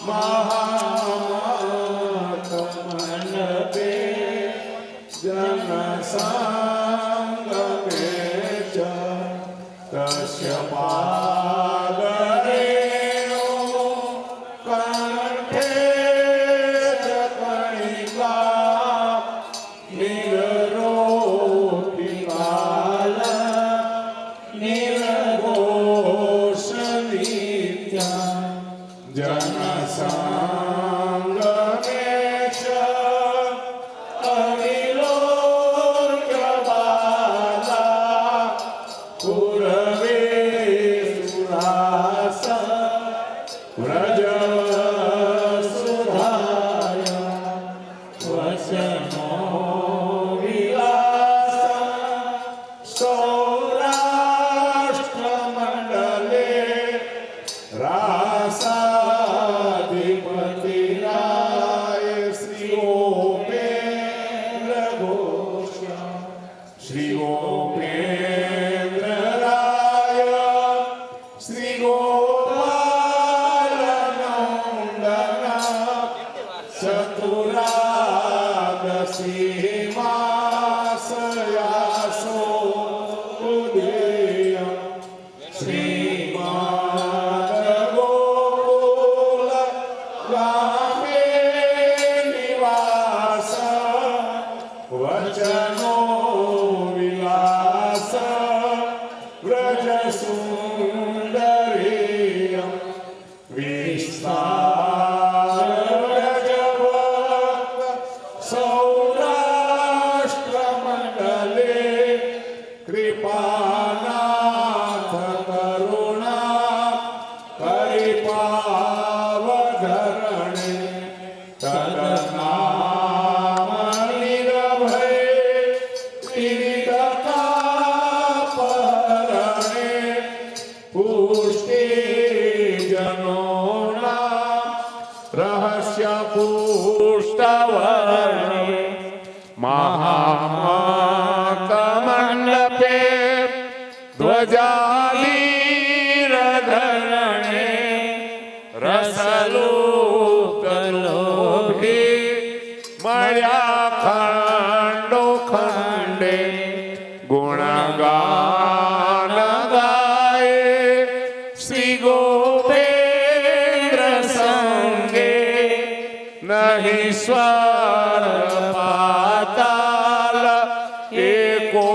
महामतमनपे जनसंगमे च तस्य पादरेणो कंठे च कणिका निररोपिकाल निर्घोषनित्या जनसंगमे च अविलोक्यबाला पूरवे सुरास व्रजसुधाय वसनो विलास सौराष्ट्रमण्डले रासाधिपतिराय श्री गोपेन्द्र घोष श्री गोपेन्द्रराय श्री गोपालनन्दन चतुरादशीमासयासो उदेय श्रीमानगोकुल गामे निवास वचनो विलास व्रजसुन्दरीय विस्तार व्रजभक्त सौराष्ट्रमण्डले कृपानाथ करुणा परिपावधरणे तदनाम निरभय पीडिततापहरणे पुष्टि जनोना रहस्य पुष्टवर्णे महामतमण्डपे ध्वजालीरधरणे रसलोकलोभे मया खंडो खंडे गुणगान गाये श्री गोपेन्द्र संगे नहीं स्वर पाताल एको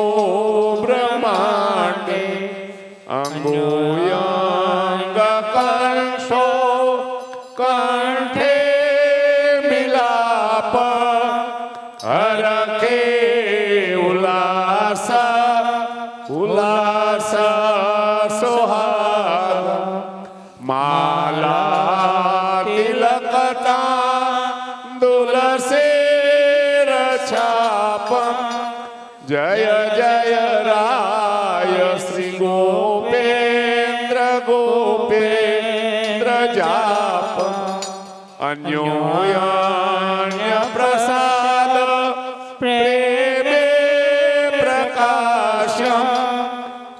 ब्रह्मांडे अंगोयंग कंठो कंठे मिलाप हरखे उल्लास उल्लास सुहाग माला तिलकता दुलसेर छाप जय जय राय श्री गोपेन्द्र गोपेन्द्र जाप अन्योन्य प्रसाद प्रेमे प्रकाश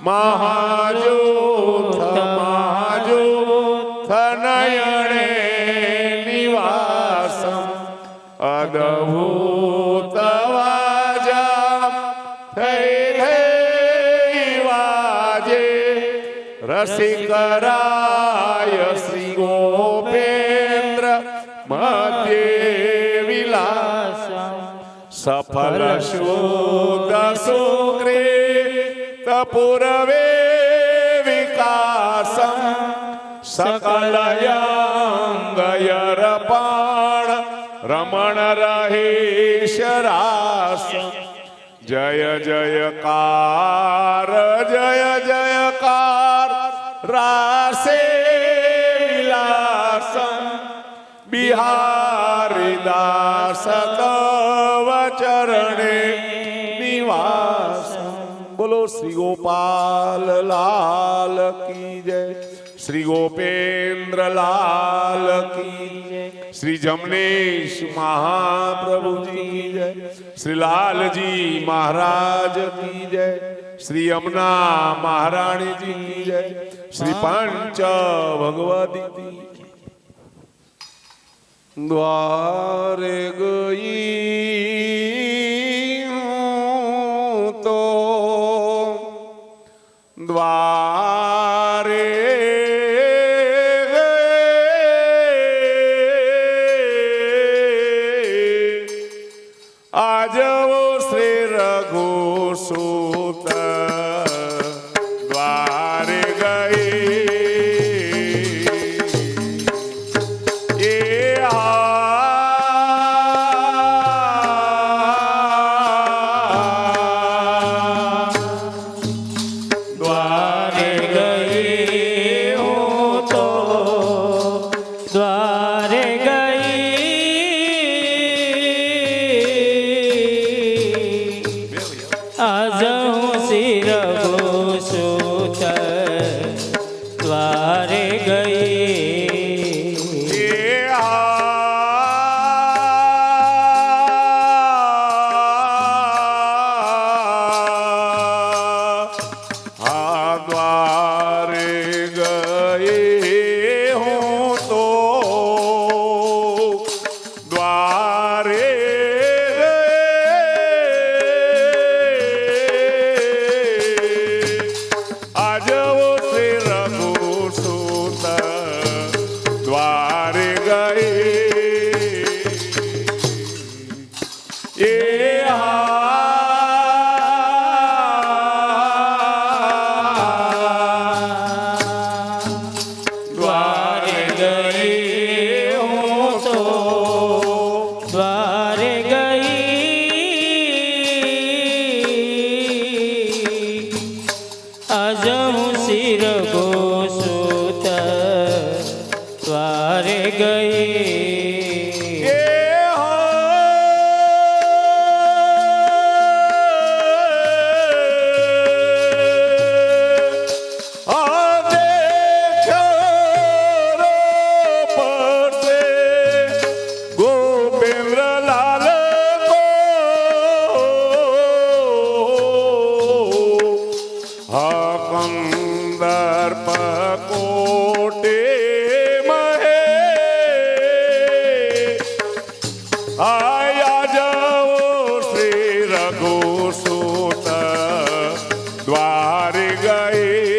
महाजोथ महाजोथ नयने निवास अद्भुत वाजा थै वाजे रसिकराय श्री गोपेन्द्र मध्ये विलास सफल शुद्ध सुकृत पूर्वे विकास सकल यंगयरपाण रमण रहेश रास जय जयकार जय जयकार रासे विलास बिहारी दास तव चरणे निवास। बोलो श्री गोपाल लाल की जय, श्री गोपेंद्र लाल की जय, श्री जमनेश महाप्रभु जी की जय, श्री लाल जी महाराज की जय, श्री यमुना महारानी जी की जय, श्री पंच भगवती की। દ્વારે ગઈ હું તો દ્વારે આજવો શ્રી રઘુસૂત દ્વારે ગઈ દ્વારે ગઈ હું તો દ્વારે ગઈ આજ હું શ્રી રઘુસૂત દ્વારે ગઈ દ્વારે ગઈ હું તો દ્વારે આજવો શ્રી રઘુસૂત દ્વારે ગઈ દ્વારે ગઈ હું તો દ્વારે ગઈ આજ હું શ્રી રઘુસૂત દ્વારે ગઈ કંદર પકોટે મહે આયા જાઓ શ્રી રઘુસૂત દ્વારે ગઈ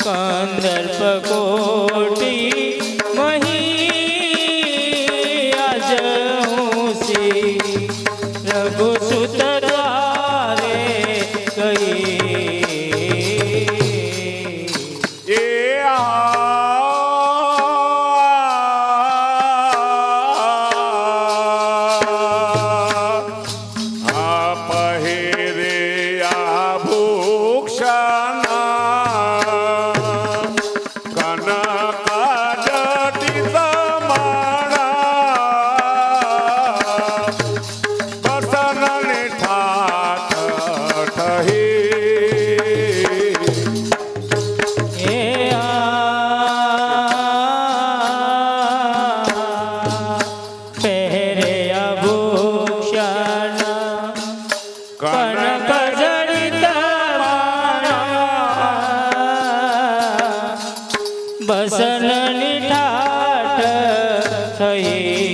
કંદર પકોટી મહી આજ હું શ્રી રઘુસૂત દ્વારે ગઈ પહેરે આભૂષણ કનક જડિત બસનની ઠાઠ થઈ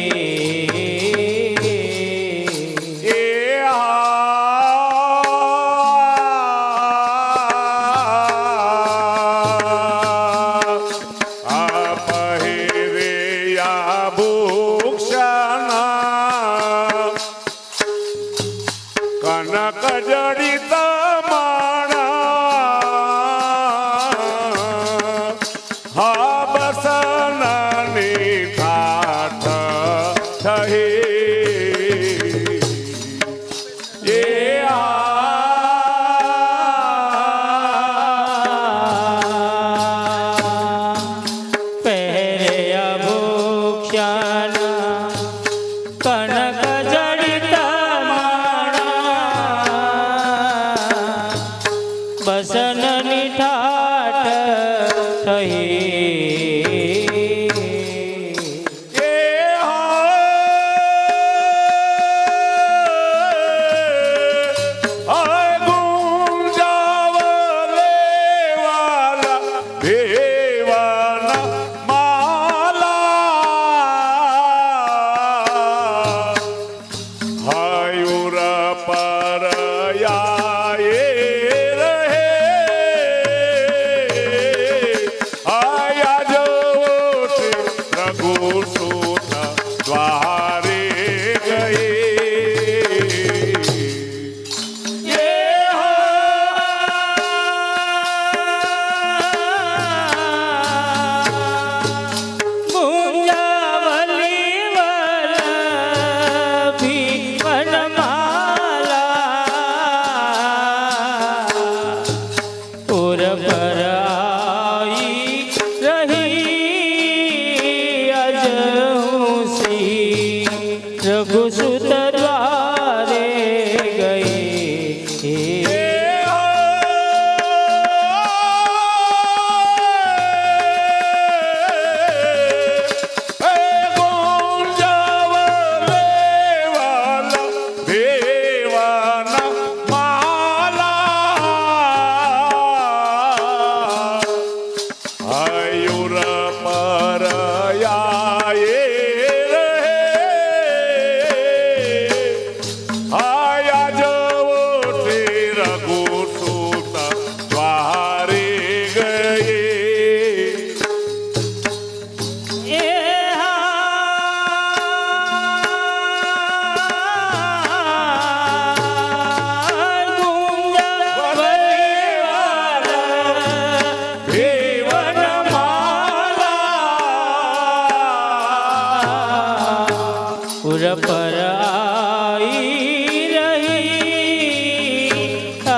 પહેરે આભૂષણ કનક જડિત હા બસનની ઠાઠ થઈ પહેરે આભૂષણ કનક જડિત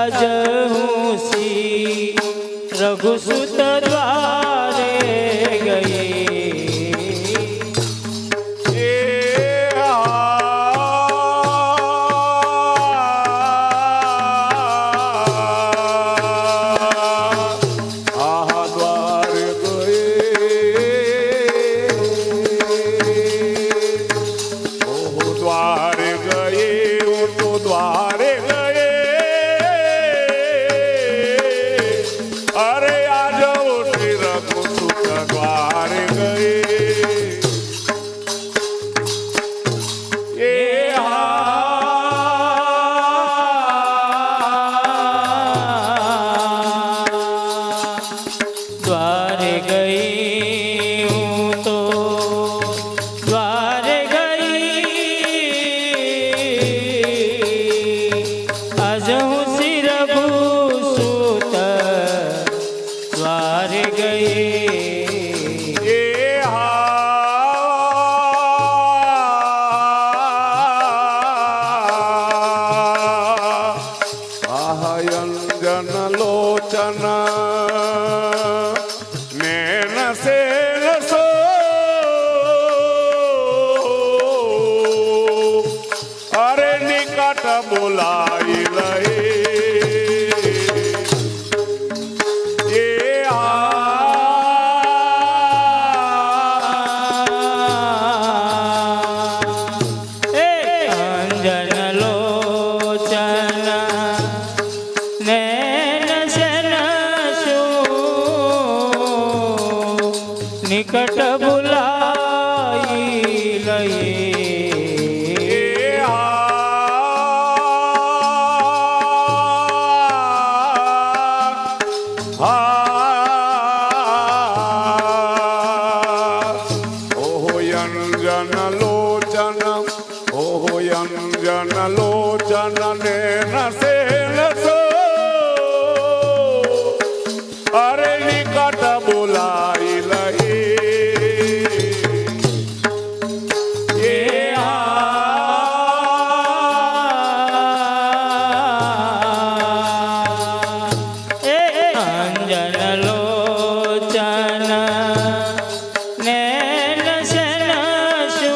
आज हूँ सी रघुसुत द्वारे गए द्वारे गई हूँ तो द्वारे गई आज हूँ सी रघुसुत द्वारे गई अंजन लोचन नैन से सो अरे निकट बुलाई लहे अंजन लोचन नैन सन सो निकट बुलाई लई अंजन लोचन ओहो अंजन लोचन नैन से सो अरे निकट बुलाई लही अंजन लोचन नैन सन सो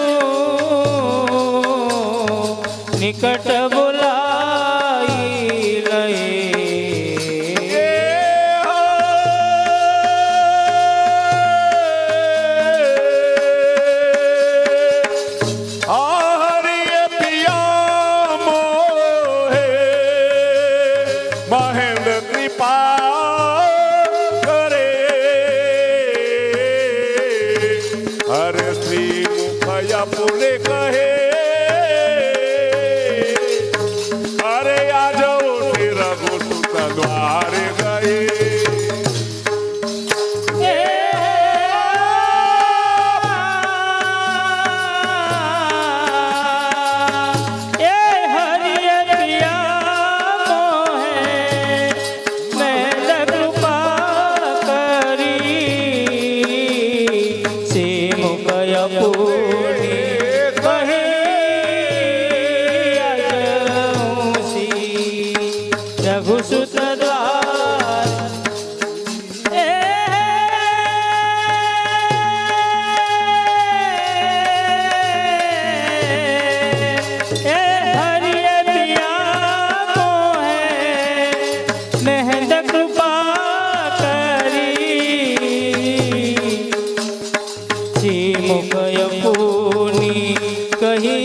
निकट बुलाई लई महेंद्र कृपा करे हरे श्री मुखया पुले कहे अरे आज उठे रघुसुत द्वारे गए रघुसुत द्वार हरि पिया मोहे मेहंद कृपा करी श्री मुख यपुनी कही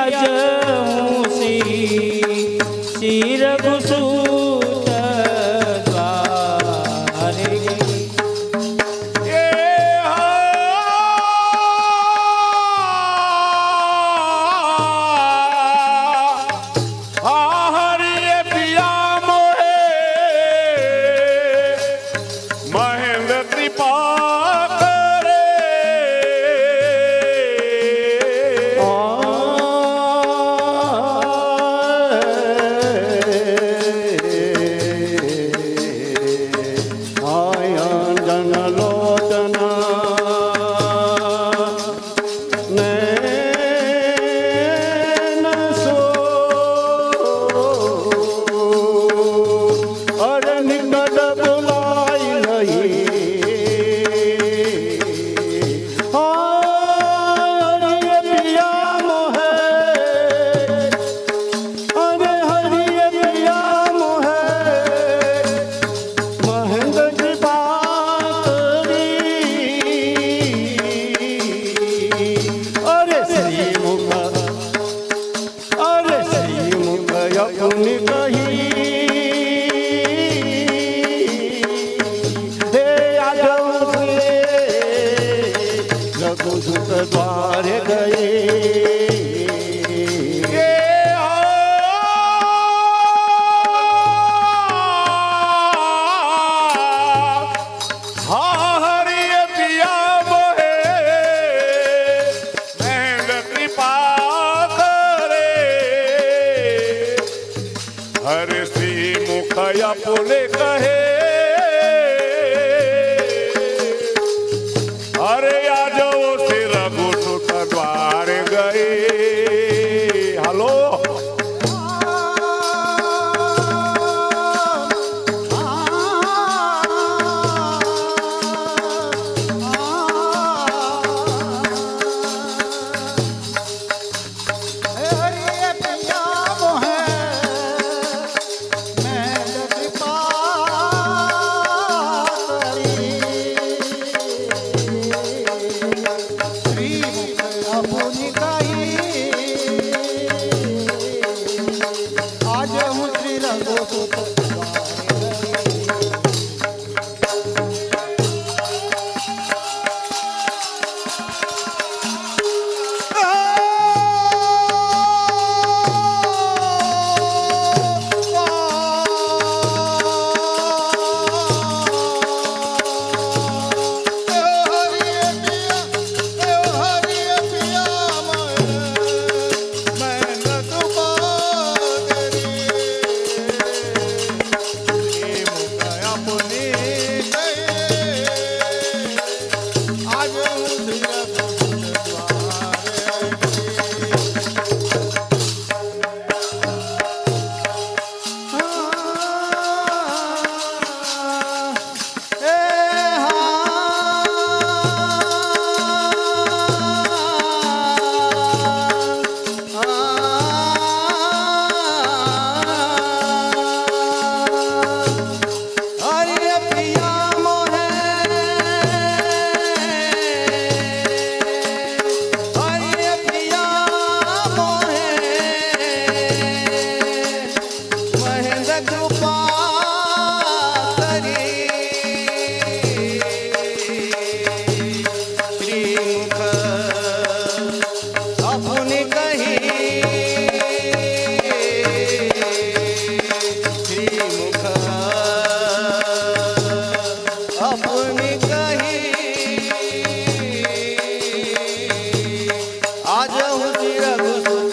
आज हूँ सी रघुसुत द्वारे गई हरि पिया मोहे महेंद्र कृपा करे पुण्य कही हे आज रघुसुत द्वार गए हरे श्री मुखया पुले कहे अरे आ जाओ श्री रघुसुत द्वार गए हेलो आज हूँ श्री रघुसुत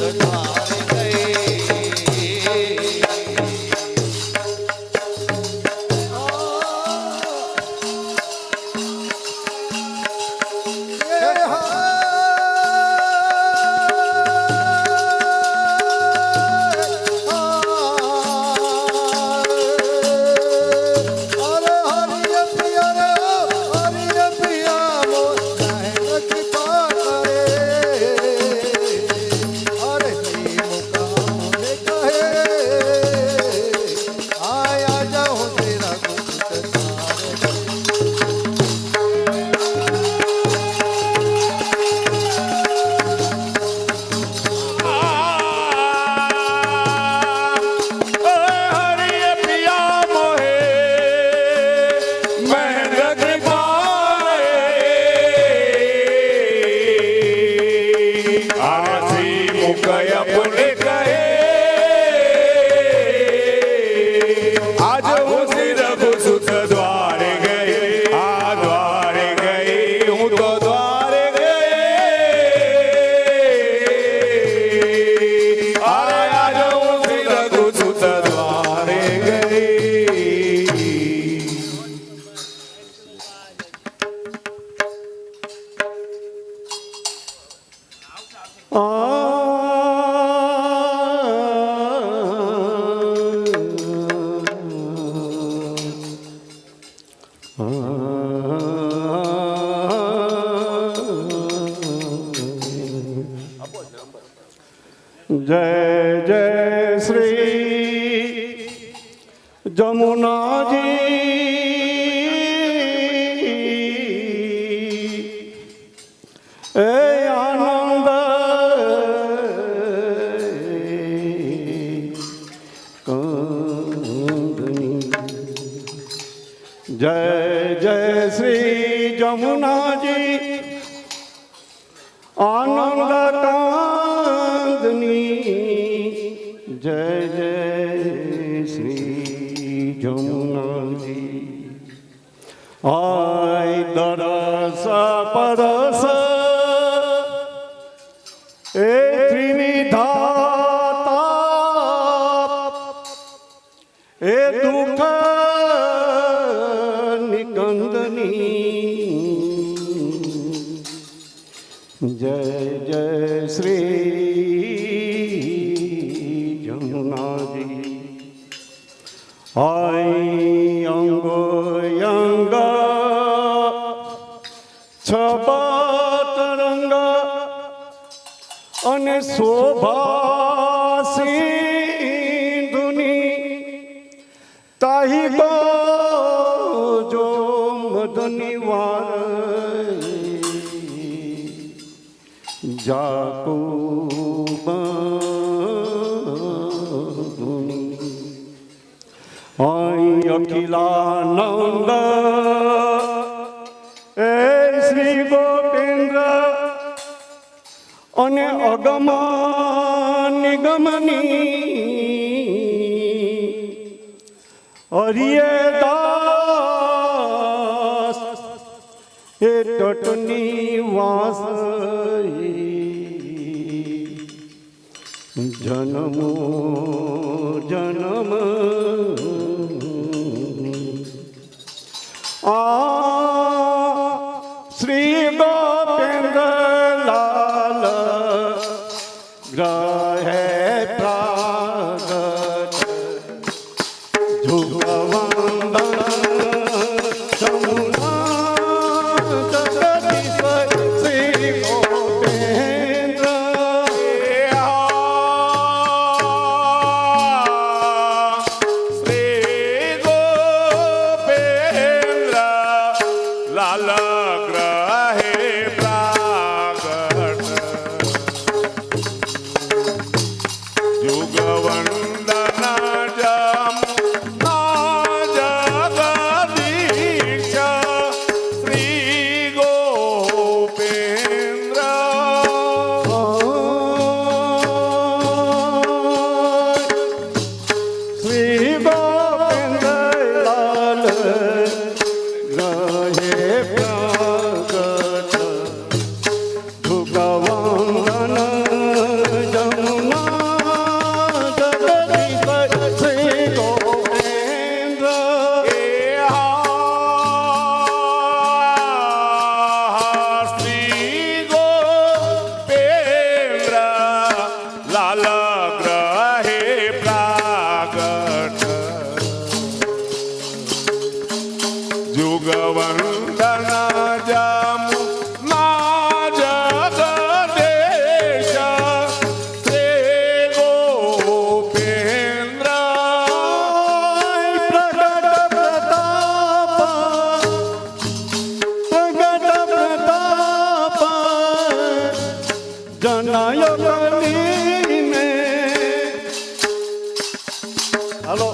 जय जय श्री जमुना जी ए आनंद कंदनी। जय जय श्री जमुना जी आनंद कांदनी। जय जय श्री जमुना जी। आय दरस परस ए त्रिविधाता ए दुख निकंदनी। जय जय श्री जमुना जी। आई अंग अंग छबत रंग अने शोभा सिंधुनी। ताही को जो मदनी वार जाको बंधुनी। आई अखिलानंद ए श्री गोपेन्द्र अने अगम निगमनी। हरिये दास ए टटनी वास जन्मो जन्म श्री गोपेन्द्र लाल ग्रह प्रागट जुगवंदन जमुना जगदीश श्री गोपेन्द्र। श्री गोपेन्द्र लाल ग्रहे प्रागट जुगवंदन जमुना जगदीश श्री गोपेन्द्र। श्री गोपेन्द्र लाल ग्रहे प्रागट जुगवंदन जमुना जगदीश श्री गोपेन्द्र। श्री गोपेन्द्र लाल ग्रहे प्रागट जुगवंदन जमुना जगदीश श्री गोपेन्द्र। प्रगट प्रताप जनाय कली में। हेलो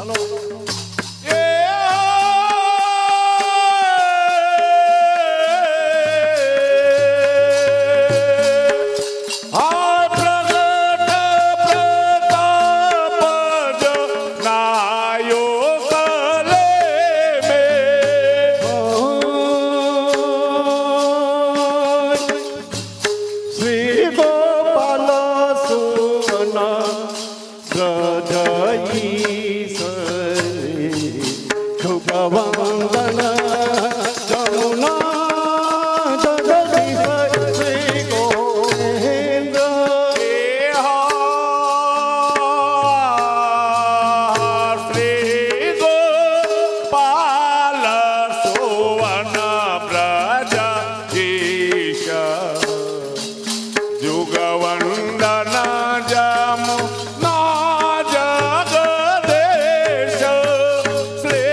श्री गोपाल सुवन गजईश जुगवंदन जमुना जगदीश श्री गोपेन्द्र। श्री गोपाल सुवन ब्रज ईश जुगवंदन जमुना जगदीश श्री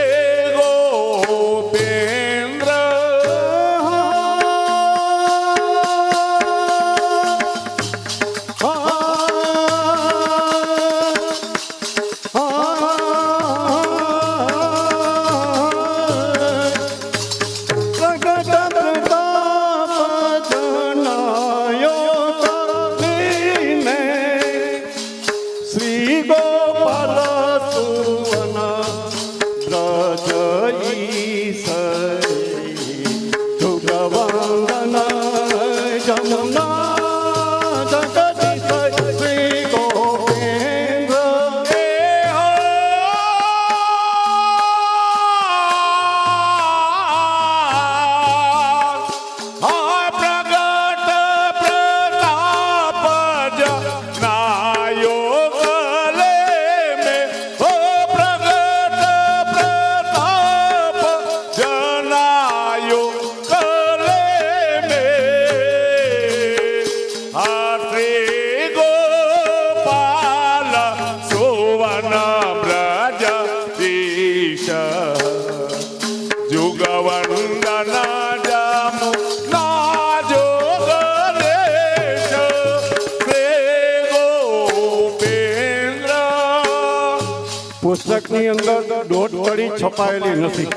પુસ્તકની અંદર દોઢ કડી છપાયેલી નથી.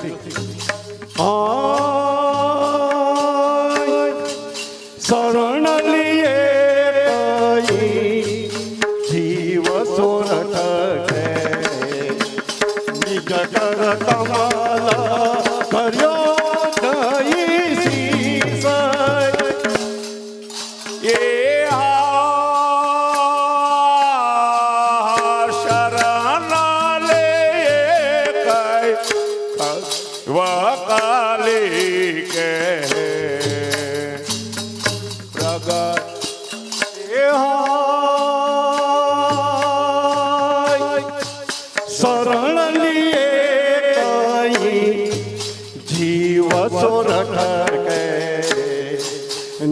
શરણ લીએ કઈ જીવ સોરઠ કે નિજ કર કમલ કર્યો જઈ શીશ. એ શરણ લે કઈ વકાલી કે પ્રગટ શરણ લીએ કઈ જીવ સોરઠ કે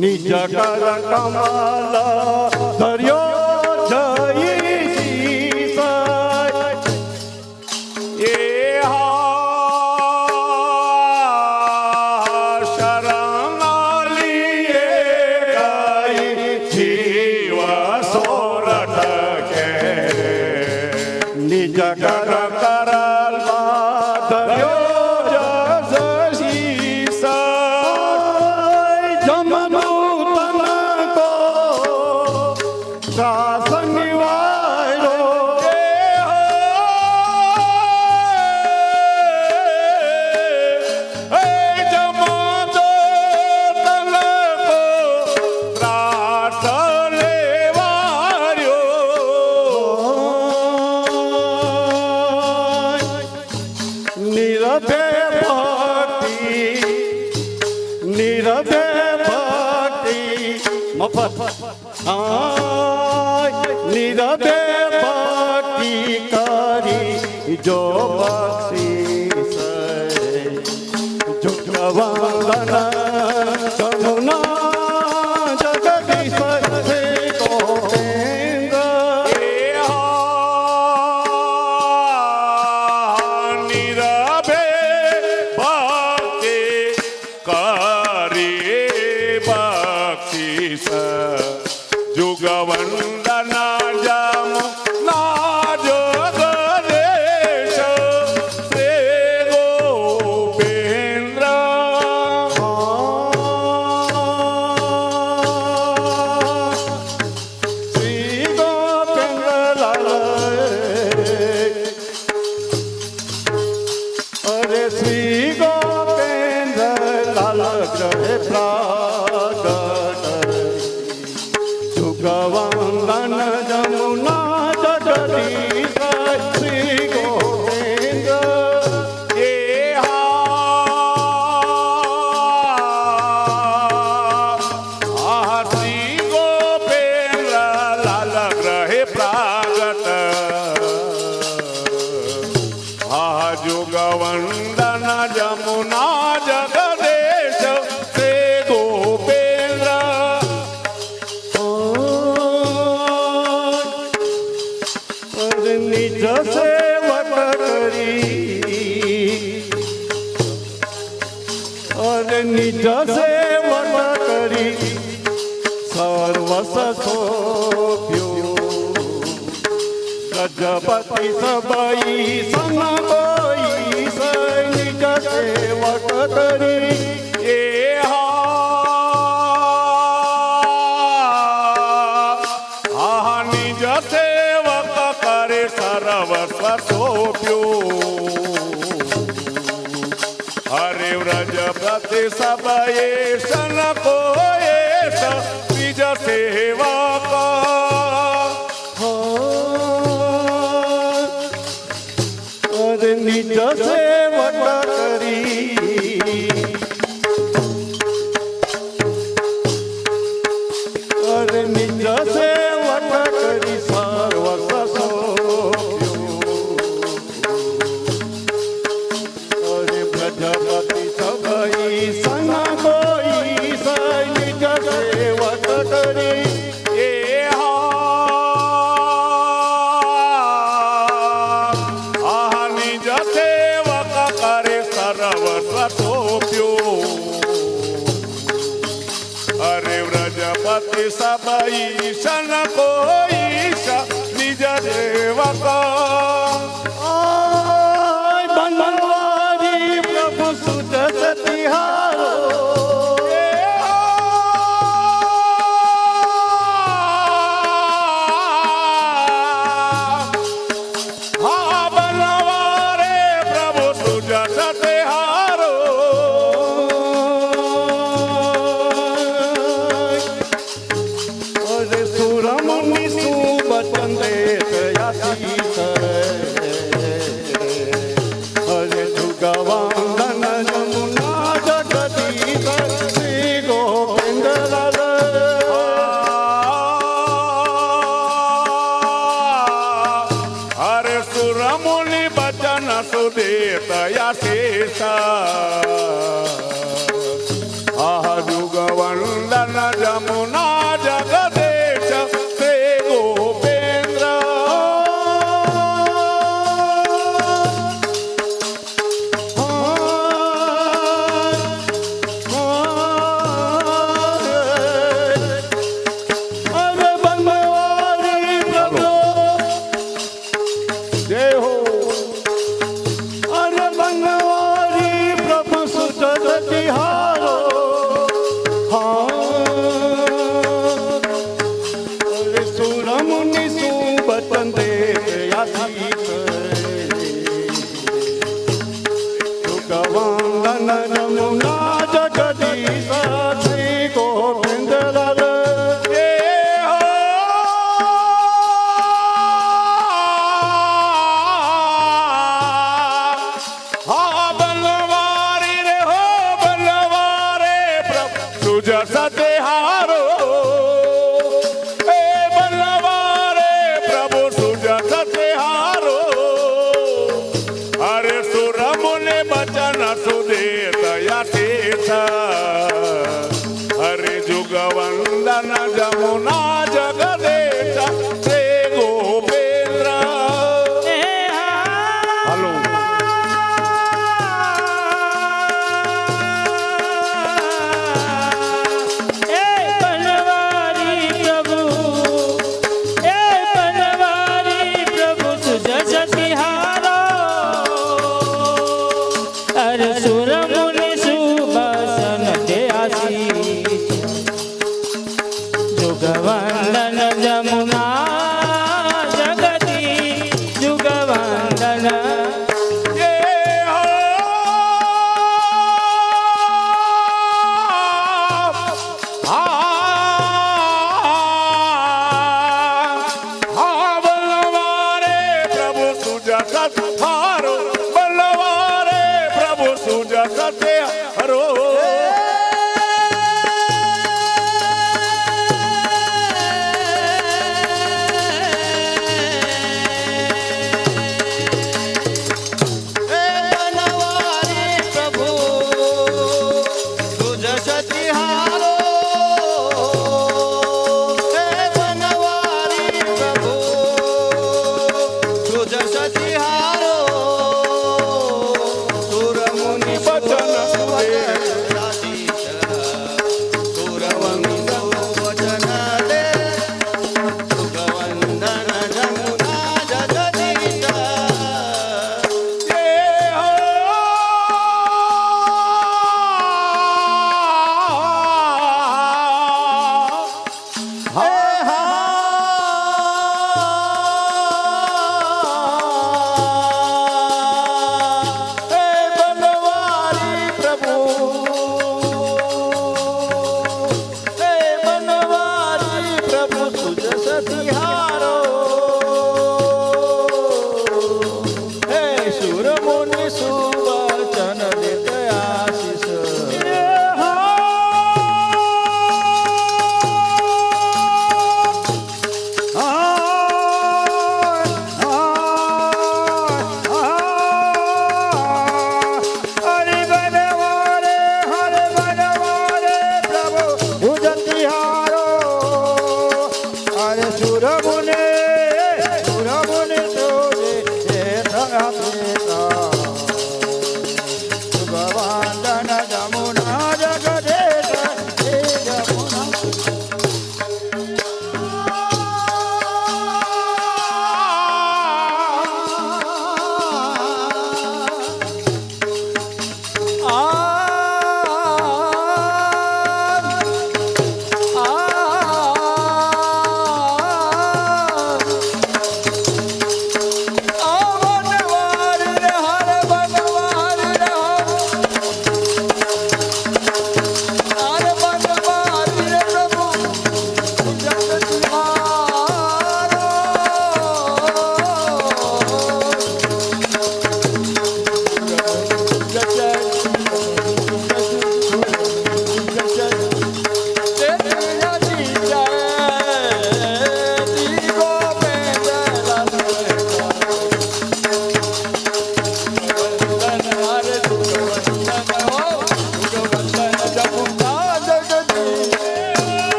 નિજ કર કમલ ધર્યો જઈ શીશ. એ શરણ લીએ કઈ જીવ સોરઠ કે નિજ કર કરલ ધર્યો શીશ. જમનું તનકો ત્રાસ નિવાર્યો. નિરભે ભક્તિ મફત નિરભે ભક્તિ કરી જો બક્ષીસ જુગવંદન જમુના જગદીશ હે ગોવિંદ. નિરભે ભક્તિ કરી બક્ષીસ જુગવંદન જમ ના જગદેશ શ્રી ગોવિંદ્ર. શ્રી ગોપેન્દ્રલાલ અરે શ્રી ગોપેન્દ્રલાલ ગ્રહે પ્રાગટ જુગવંદન જમુના જગદીશ શ્રી ગોપેન્દ્ર. એ શ્રી ગોપેન્દ્ર લાલ ગ્રહે પ્રાગટ જુગવંદન જમુના જગદેશ શ્રી ગોપેન્દ્ર. નિજ સેવક કરી અરે નિજ સેવક કરી સર્વસ સોપ્યો ગજપતિ સબઈ સન કોઈ નિજ સેવક કરી. એ નિજ સેવક કરે સર્વસ્વ સોપ્યો. હરે વ્રજપતિ સબયે સન કોયેશ નિજ સેવક. અરે નિજ સેવક કરી અરે નિજ સેવક કરી સર્વસ સોપ્યો. અરે પ્રજાપતિ સભઈ સન કોઈ નિજ સેવક કરી. એ નિજ સેવક કરે સર્વસ્વ સોપ્યો. હરે વ્રજપતિ સબઈ સન કોઈ નિજ સેવક. આ बचन सुदेत या शेषा आह जुगवंदन जमुना जगदेश ते गोपेंद्र अरे बनवारी प्रभु जय हो अरे बनवारी प्रभु सुचर तिहारो अरे सुर मुनि सुबतन देव आशीष सुगवंदन जमुना जगदीश श्री गोविंद लाल सतेहारो ए बल्लवारे प्रभु सुजस तेहारो अरे सुर मुनि बचन सुदेत यतीश हरे जुगवंदन जमुना जगदेश श्री गोपेंद्र हेलो जुगवंदन जमुना जगती जुगवंदन बल्लवारे प्रभु सुजस हारो बल्लवारे प्रभु सुजस हरो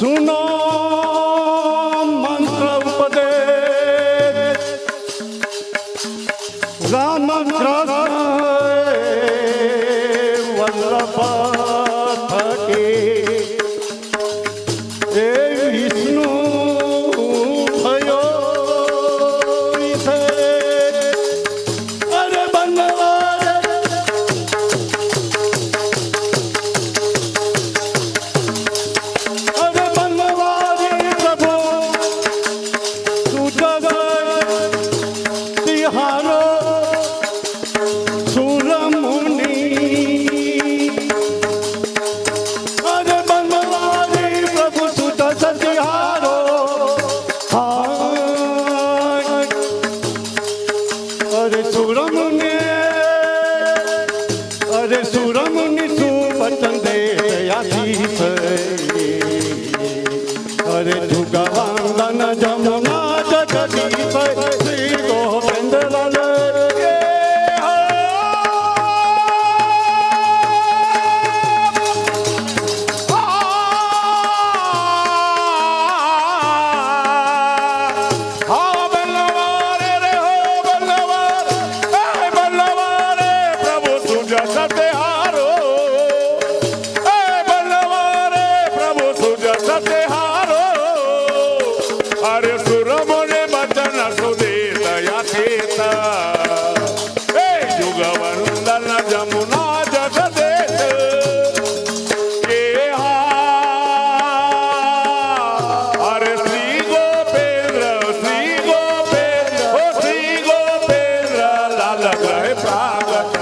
सुनो मंत्र उपदेश राम कृष्ण वल्लभ थके ए विष्णु भयो इथे अरे बनवारे अरे बनवारी प्रभु सुजग तिहारो सुरमुनि अरे बनवारी प्रभु सुजग तिहारो हाय अरे सुरमुनि अरे सुरमुनि सुवचन दे दयाधीश अरे जुगवंदन जमुना जगदीश श्री गोविंद लाल के बल्लवारे रे हो बल्लवार ए बल्लवारे प्रभु सुजा सतेहारो ए बल्लवारे प्रभु सुजा सतेहारो अरे सुरमुनि बचन सुदे दया थेता ए जुगवंदन जमुना जगदेश के हा अरे श्री गोपेंद्र ओ श्री गोपेंद्र लाल ग्रह प्रागट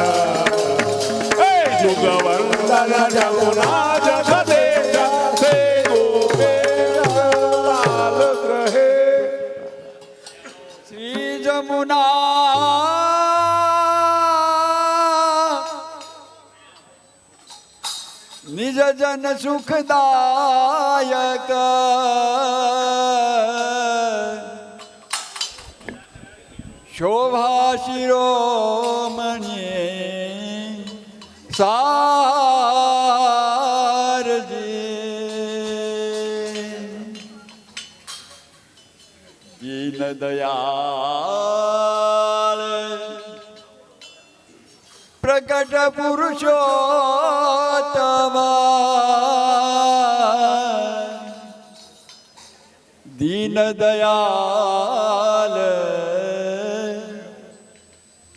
ए जुगवंदन जमुना जगदेश से गोपेंद्र लाल ग्रह श्री जमुना निज जन सुखदायक शोभा शिरोमणि सारजी दीन दयाल प्रकट पुरुषोत्तम दीन दयाल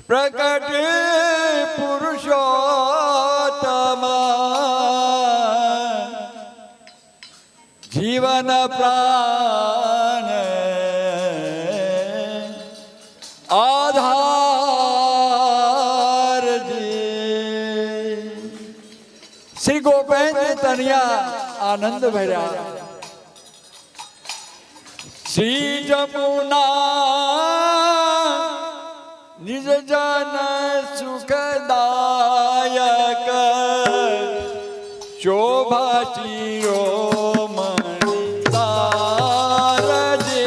प्रकट पुरुषोत्तम जीवन प्राण आधार जी श्री गोपेंद्र तनिया आनंद भरा श्री जमुना निज जन सुखदायक शोभा शिरोमणि सारजे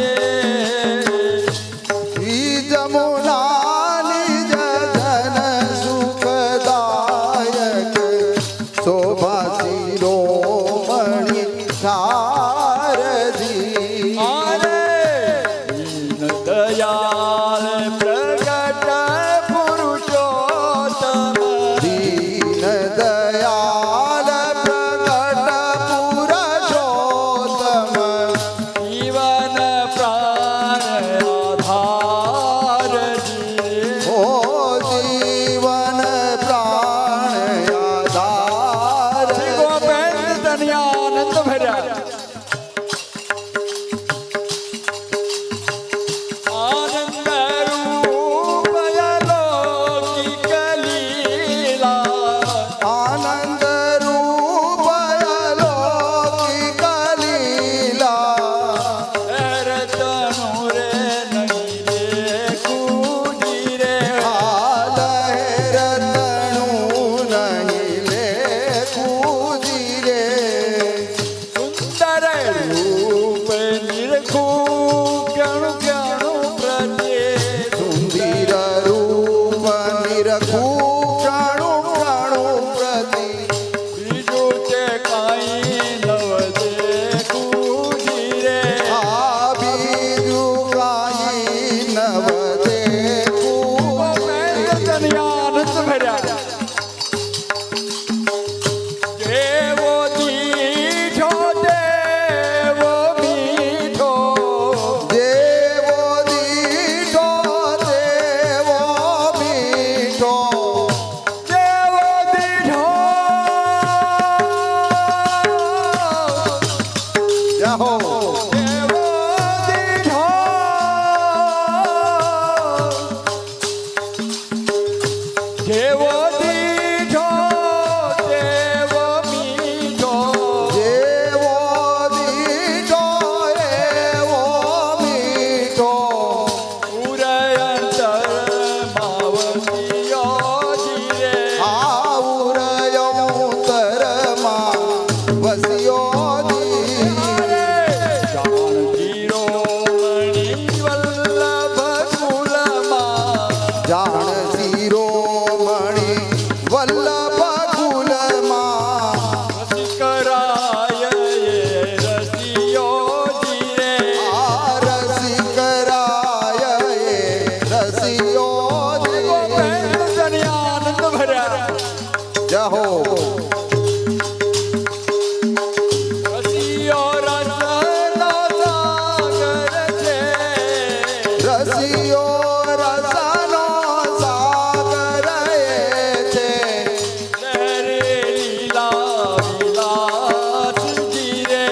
श्री जमुना निज जन सुखदायक शोभा शिरोमणि सारथी दीन दयाल प्रकट पुरुषोत्तम दीन दयाल प्रकट पुरुषोत्तम जीवन प्राण आधार जी ओ जीवन प्राण आधार श्री गोपेंद्र तनिया आनंद भरा देवो दीठो देवो दीठो देव मीठो જેવો દીઠો એવો મીઠો ઉરયંતર માવતીયો ધીરે આઉરયો તરમાં વસ્યો ધીરે જાનકી રોમણી વલ્લભ કુલમાં જાણ શિરોમણી વલ્લભ કુલમાં રસિકરાય એ રસિયો ધીરે આ રસિકરાય એ રસિયો ધીરે તને આનંદ ભર્યા જહો રસિયો રસનો સાગર છે રસિયો રસનો સાગર એ છે લહેરે લીલા વિલાસ ધીરે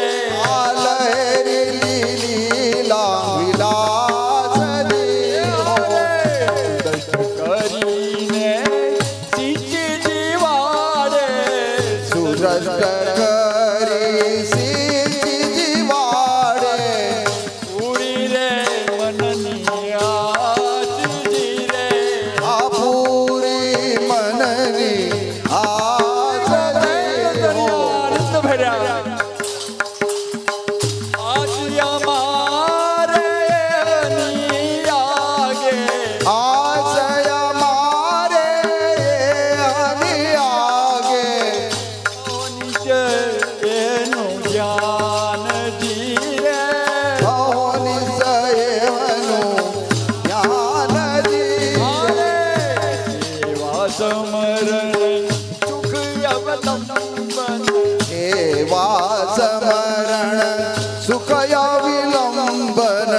આ લહેરી લીલા વિલાસ જીવો કરીને સિંચજી વાળે સુદ્રષ્ટ કરી સિંચજી વાડે પૂરી રે મનની આસ ધીરે આ પૂરી મનની આસ જીવો આનંદ ભર્યા આજ અમારે ની આગે આશય મારે હની આગે નીચે એનું ધ્યાન ધીરે નિસયનું જ્ઞાન ધીરે એવા સમરણ સુખ અવલંબન એવા સમરણ સુખય વિલંબન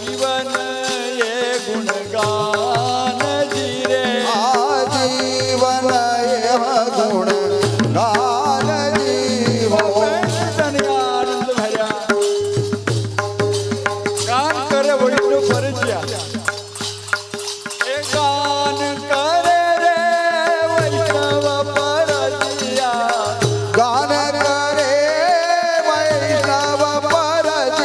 જીવન એ ગુણગાન ધીરે આ જીવન એવ ગુણ ગાન જીવો તને આનંદ ભર્યા ગાન કરે વળી ફરજિયા એ ગાન કરે રે વૈષ્ણવ પરજિયા ગાન કરે વૈષ્ણવ પરજિયા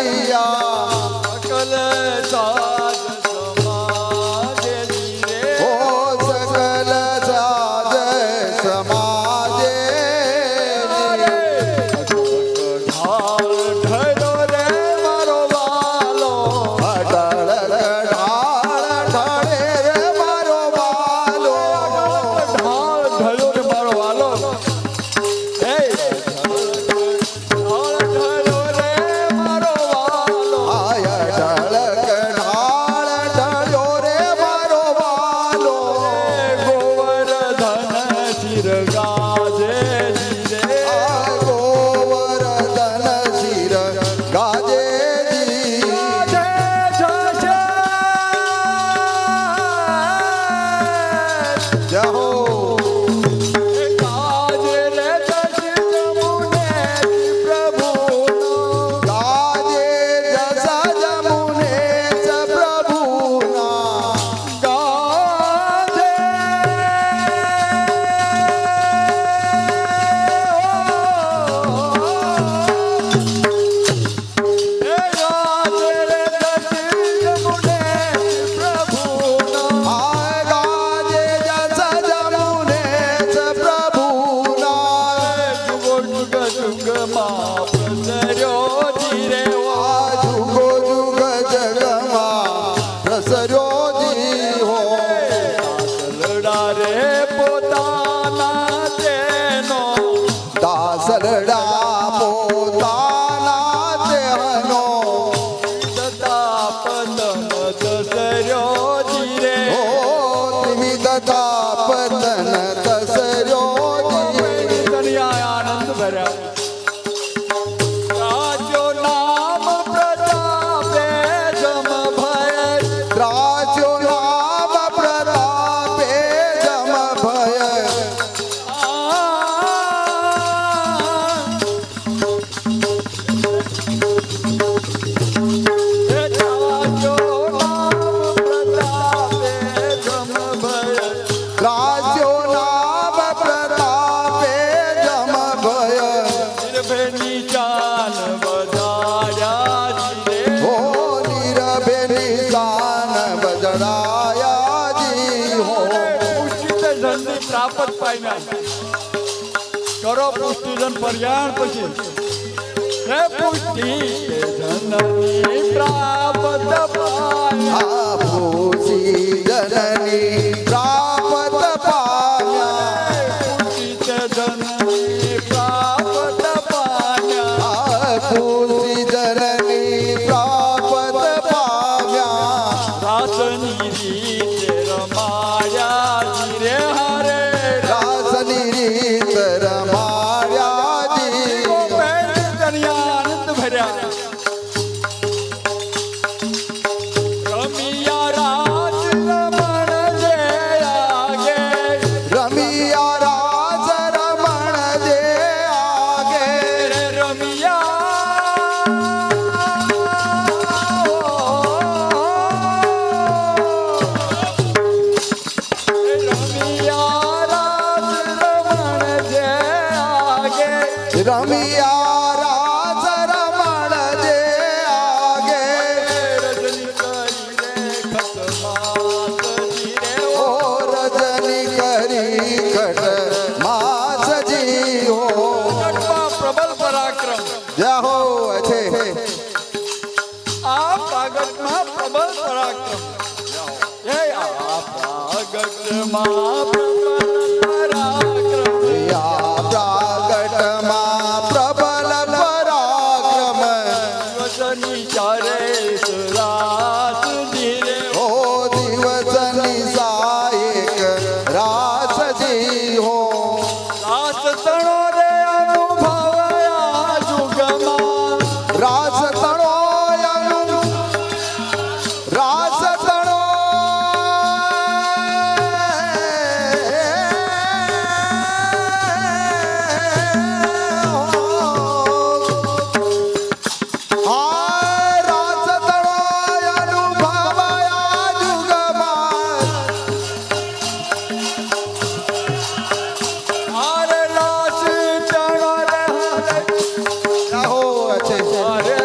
જલ્દી પ્રાપ્ત પામ્યા કરો પુષ્ટિજન પર્યાણ પછી હે પુષ્ટિ જનની પ્રાપ્ત પામ્યા આ ભૂષી જનની પ્રાપ્ત પામ્યા પુષ્ટિ જનની પ્રાપ્ત પામ્યા આ ભૂષી જનની પ્રાપ્ત પામ્યા રાસની રીતે રમાયા જીરે હરે રાસની રીત રમાયા જી આનંદ ભર્યા રમિયા રાજ રમણ જે આગે રમિયા રાસ રમણ જે આગે રમિયા રાસ રમણ જે આગે ઓ રજની કરી કટ માસજી હો પ્રબલ પરાક્રમ જય હો છે આ પાગટમાં પ્રબલ પરાક્રમ આ પાગટમાં પ્રબલ પરાક્રમ યા પ્રાગટમાં પ્રબલ પરાક્રમ વચની ચારે સુરાસ ધીરે ઓ દિવસની સાયક રાસજી હો રાસ તણો રે અનુભવયા જુગમાં રાસ તણોયનું રાસ તણો આ રાસ તણોયનું ભવયા જુગમાં આરે રાસ તણો રે હો છે હરે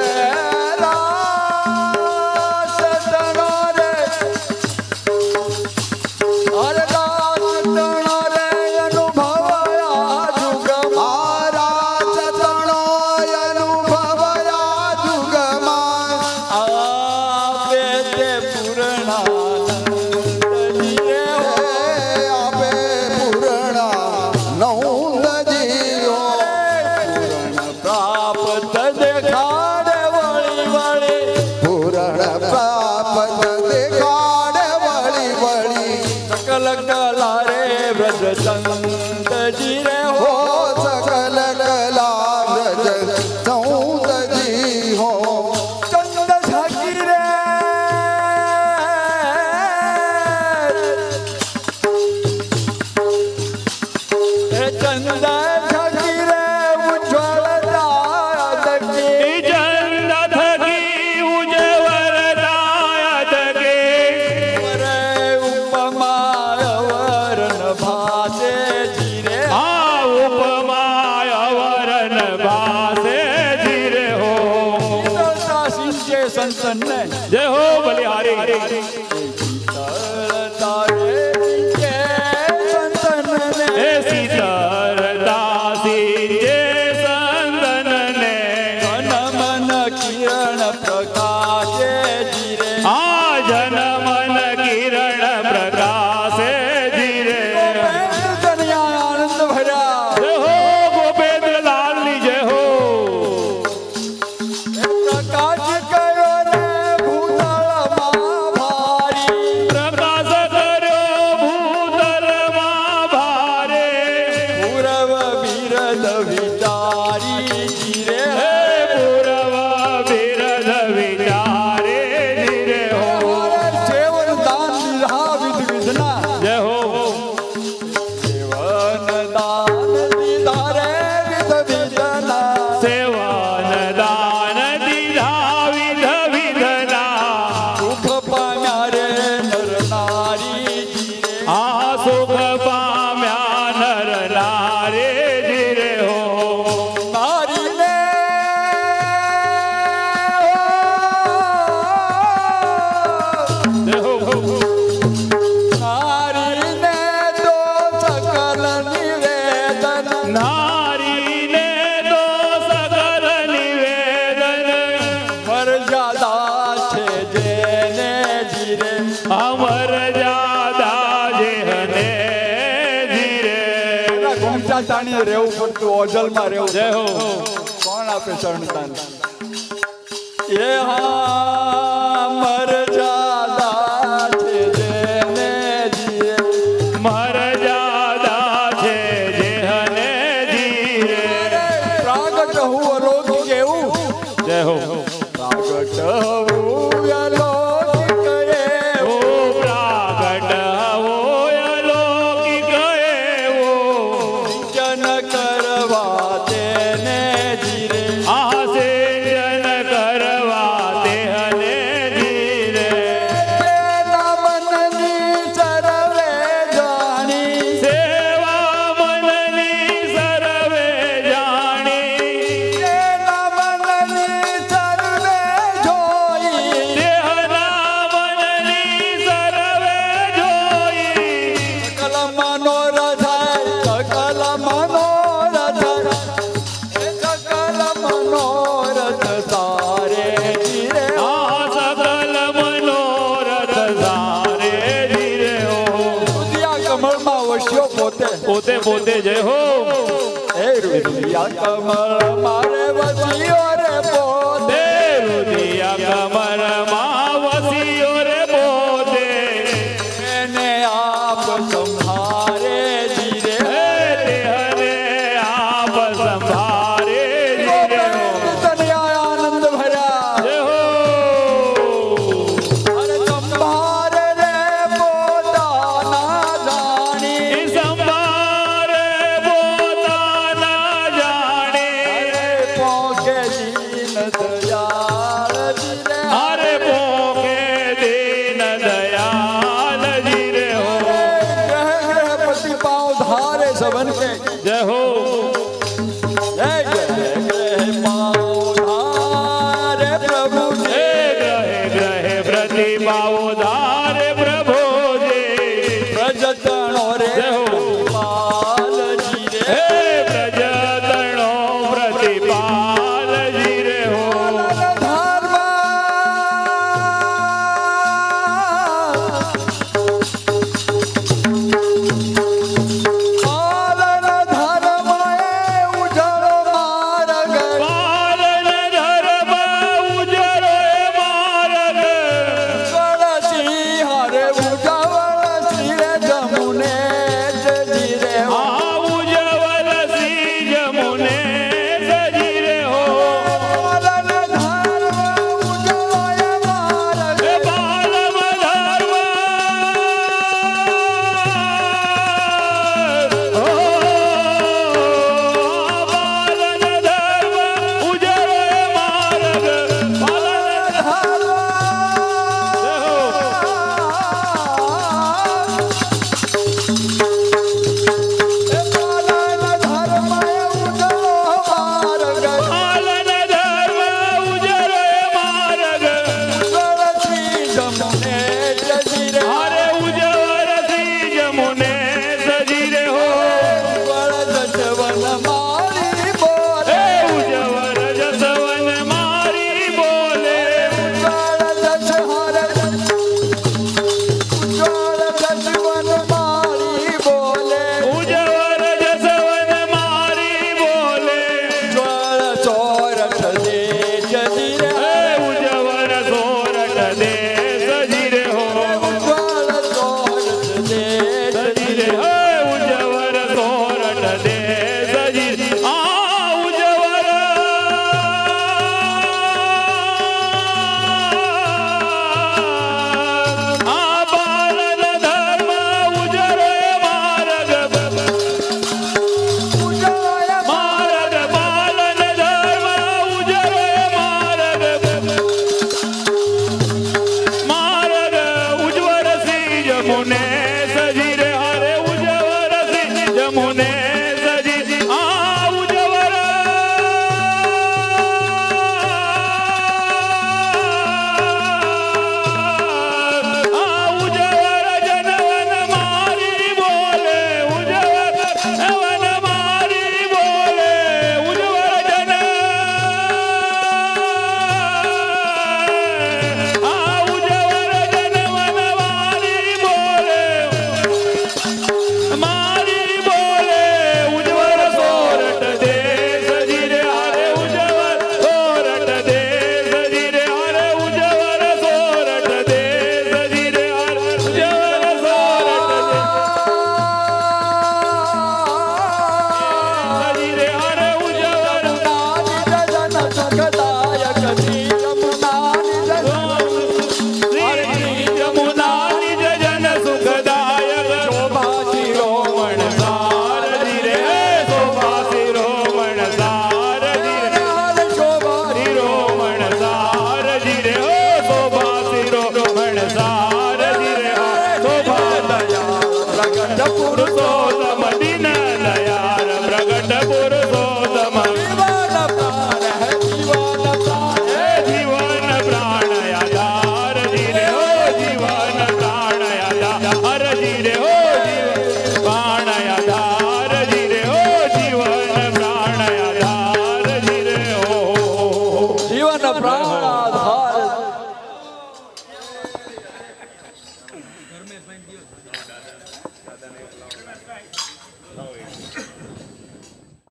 રાસ તણો રે હરે રાસ તણો રે અનુભવયા જુગમાં આ રાસ તણોયનું ભવયા જુગમાં આપે તે પૂર્ણાનંદ જીરે આપે પૂર્ણા નૌંદજી હો પ્રાપ્ત દેખાડે વળી વળી પૂરણ પ્રાપ્ત દેખાડે વળી વળી સકલ કલા રે વ્રજ ચંદ જીરે હો હો સકલ કલા વ્રજ સૌંદજી હો ચંદ ઝાકી રે હે ચંદ ઝાકી રે ઉજ્જવળ દાયકી ચંદ થકી ઉજવરદાય જગે વરે ઉપમા વરણ ભાસે જીરે આ ઉપમાય વરણ ભાસે ધીરે હો શીતળતા સિંચે સંતનને જય હો બલિહારી શીતળતા રે સિંચે સંતનને હે શીતળદાસી જે સંતનને મન મન કિરણ પ્રકાશે જીરે આ જન મન કિરણ પ્રકાશે ધીરે દુનિયા આનંદ ભર્યા જય હો ગોપેન્દ્ર લાલની જય હો પ્રકાશ કર્યો રે ભૂતળમાં મર્યાદા છે જેને જીરે અમર જાદા જેહને જીરે ઘૂમતા તાણી રહેવું પડતું ઓજલમાં રહેવું જય હો કોણ આપે શરણદાન એ હા મર્યાદા છે જેને જીરે મર્યાદા છે જેહને જીરે પ્રાગટ હું અલૌકિક એવું જય હો પ્રાગટ હું અલૌકિક ઓ પ્રાગટ હોય અલૌકિક એવો જન કરવા તેને જીરે આસે જન કરવા દેહને જીરે તેના મનની સર્વે જાણી સેવા મનની સર્વે જાણી તેના મનની સર્વે જોઈ દેહના મનની સર્વે જોઈ સકલ મનોરથ સકલ મનોરથ સકલ મનોરથ સારે જીરે આ સકલ મનોરથ સારે જીરે હો રુદિયા કમળમાં વસ્યો પોતે પોતે પોતે જય હો હે રુદિયા કમળ મારે વસ્યો રે પોતે રુદિયા કમરમાં વસિયો રે પોતે એને આપ સંભારે જીરે દેહને આપ સંભારે જીરે હો તનયા આનંદ ભર્યા જય હો અરે સંભારે રે પોતાના જાણી સંભારે પોતાના જાણે પોકે દીન દયાળ જીરે અરે પોકે દીન દયાલ જીરે હો પતિ પાવ ધારે સબન કે જય હો જય પાવ ધારે પ્રભુ હે ગ્રહે ગ્રહે પ્રતિભાવો ધા